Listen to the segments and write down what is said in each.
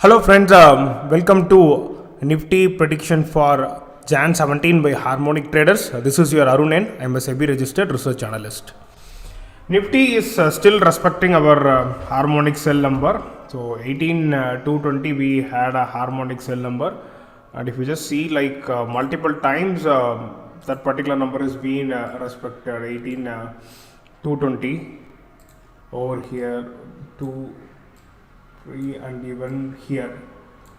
Hello friends, welcome to Nifty prediction for Jan 17 by Harmonic Traders. This is your Arun N. I am a SEBI registered research analyst. Nifty is still respecting our harmonic cell number. So 18,220 we had a harmonic cell number, and if you just see like multiple times that particular number is being respected. 18,220 over here, 2 3 and even here.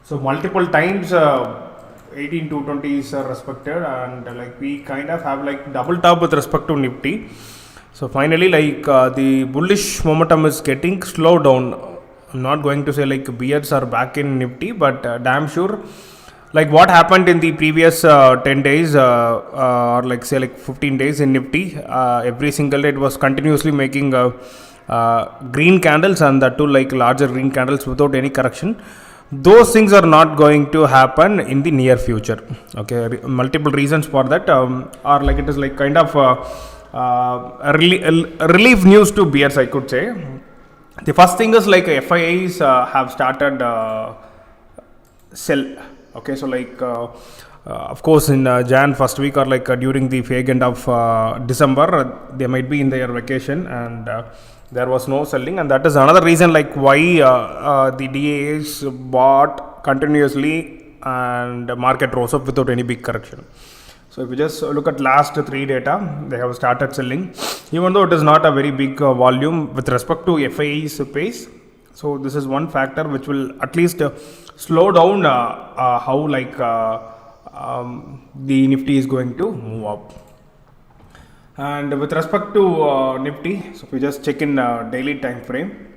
So multiple times 18,220 is respected, and like we kind of have like double top with respect to Nifty. So finally like the bullish momentum is getting slowed down. I'm not going to say like bears are back in Nifty, but damn sure like what happened in the previous 10 days or like say like 15 days in Nifty, every single day it was continuously making green candles, and that too like larger green candles without any correction. Those things are not going to happen in the near future. Okay, multiple reasons for that are like it is like kind of relief news to bears, I could say. The first thing is like FIIs have started sell. Okay, so like of course in Jan first week or like during the fag end of December, they might be in their vacation, and there was no selling, and that is another reason like why the DAs bought continuously and the market rose up without any big correction. So if you just look at last 3 data, they have started selling, even though it is not a very big volume with respect to FII's pace. So this is one factor which will at least slow down how like the Nifty is going to move up. And with respect to Nifty, so if we just check in daily time frame,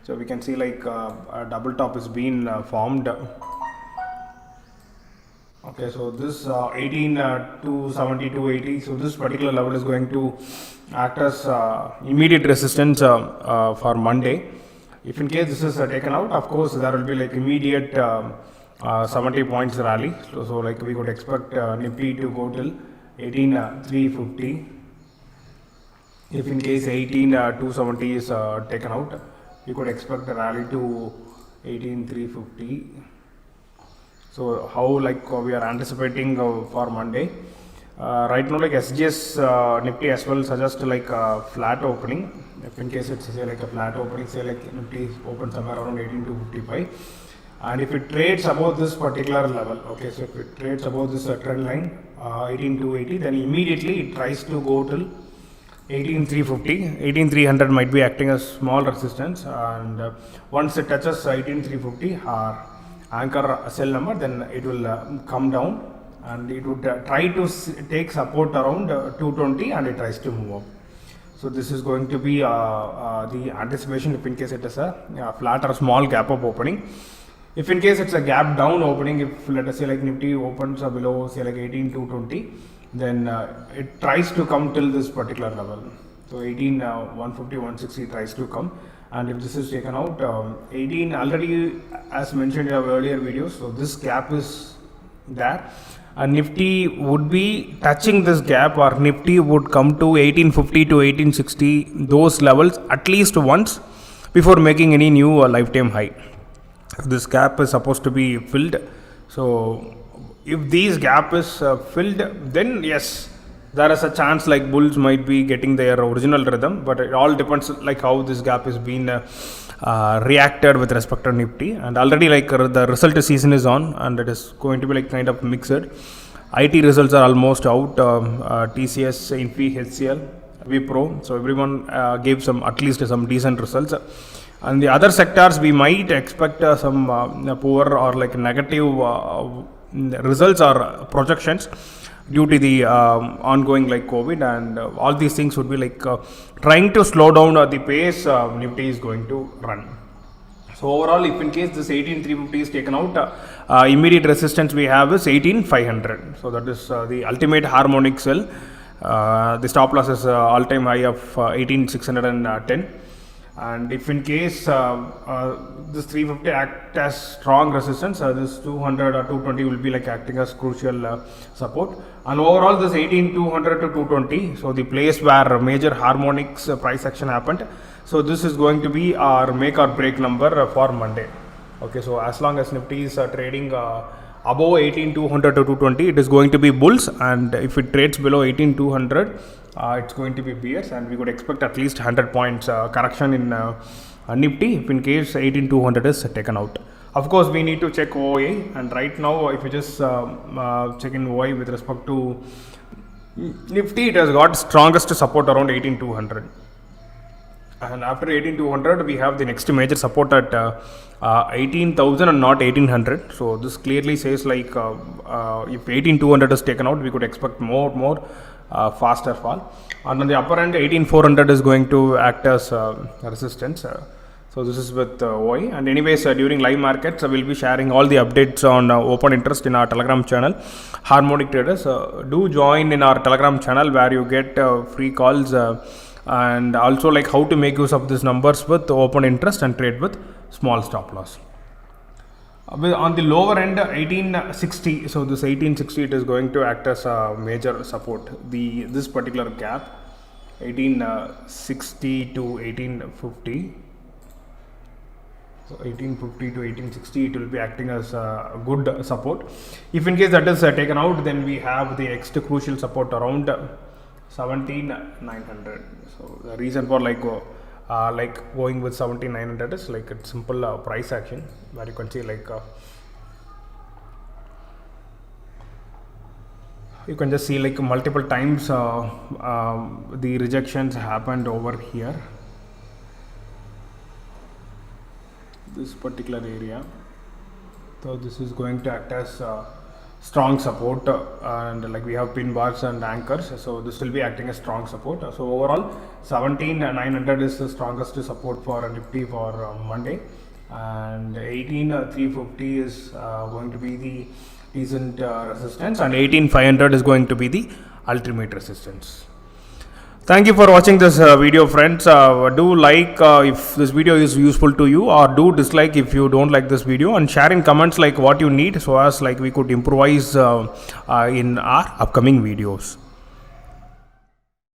so we can see like a double top is being formed. Okay, so this 18,270 to 80, so this particular level is going to act as immediate resistance for Monday. If in case this is taken out, of course there will be like immediate 70 points rally. So like we could expect Nifty to go till 18,350. If in case 18,270 is taken out, you could expect a rally to 18,350. So how like we are anticipating for Monday. Right now like SGS Nifty as well suggest like a flat opening. If in case it's say like a flat opening, say like Nifty open somewhere around 18,255. And if it trades above this particular level, okay, so if it trades above this trend line 18,280, then immediately it tries to go till 18,350. 18,300 might be acting as small resistance, and once it touches 18,350 anchor sell number, then it will come down, and it would try to take support around 220, and it tries to move up. So this is going to be the anticipation if in case it is a flat or small gap up opening. If in case it's a gap down opening, if let us say like Nifty opens below say like 18,220, then it tries to come till this particular level. So 18,150, 160 tries to come, and if this is taken out, 18 already as mentioned in our earlier videos, so this gap is there, and Nifty would be touching this gap, or Nifty would come to 1850 to 1860, those levels at least once before making any new lifetime high. This gap is supposed to be filled. So if these gap is filled, then yes, there is a chance like bulls might be getting their original rhythm, but it all depends like how this gap is being reacted with respect to Nifty. And already like the result season is on, and it is going to be like kind of mixed. IT results are almost out, TCS, Infi, HCL, Wipro, so everyone gave some at least some decent results. And the other sectors we might expect some poor or like negative results or projections due to the ongoing like COVID, and all these things would be like trying to slow down the pace Nifty is going to run. So overall, if in case this 18,350 is taken out, immediate resistance we have is 18,500. So that is the ultimate harmonic sell. The stop loss is all-time high of 18,610. And if in case this 350 act as strong resistance, this 200 or 220 will be like acting as crucial support. And overall this 18,200 to 220, so the place where major harmonics price action happened. So this is going to be our make or break number for Monday. Okay, so as long as Nifty is trading above 18,200 to 220, it is going to be bulls, and if it trades below 18,200, it's going to be bears, and we could expect at least 100 points correction in Nifty if in case 18,200 is taken out. Of course, we need to check OI, and right now, if you just check in OI with respect to Nifty, it has got strongest support around 18,200. And after 18,200, we have the next major support at 18,000 and not 1800. So this clearly says like if 18,200 is taken out, we could expect more faster fall. And on the upper end, 18,400 is going to act as resistance. So this is with OI. And anyways, during live markets, we'll be sharing all the updates on open interest in our Telegram channel, Harmonic Traders. Do join in our Telegram channel where you get free calls. And also like how to make use of these numbers with open interest and trade with small stop loss. On the lower end, 1860. So this 1860, it is going to act as a major support. This particular gap, 1860 to 1850. So 1850 to 1860, it will be acting as a good support. If in case that is taken out, then we have the next crucial support around 17,900. So the reason for like going with 17,900 is like a simple price action where you can see like you can just see like multiple times the rejections happened over here, this particular area. So this is going to act as strong support, and like we have pin bars and anchors, so this will be acting as strong support. So overall 17,900 is the strongest support for Nifty for Monday, and 18,350 is going to be the decent resistance, and 18,500 is going to be the ultimate resistance. Thank you for watching this video, friends. Do like if this video is useful to you, or do dislike if you don't like this video, and share in comments like what you need, so as like we could improvise in our upcoming videos.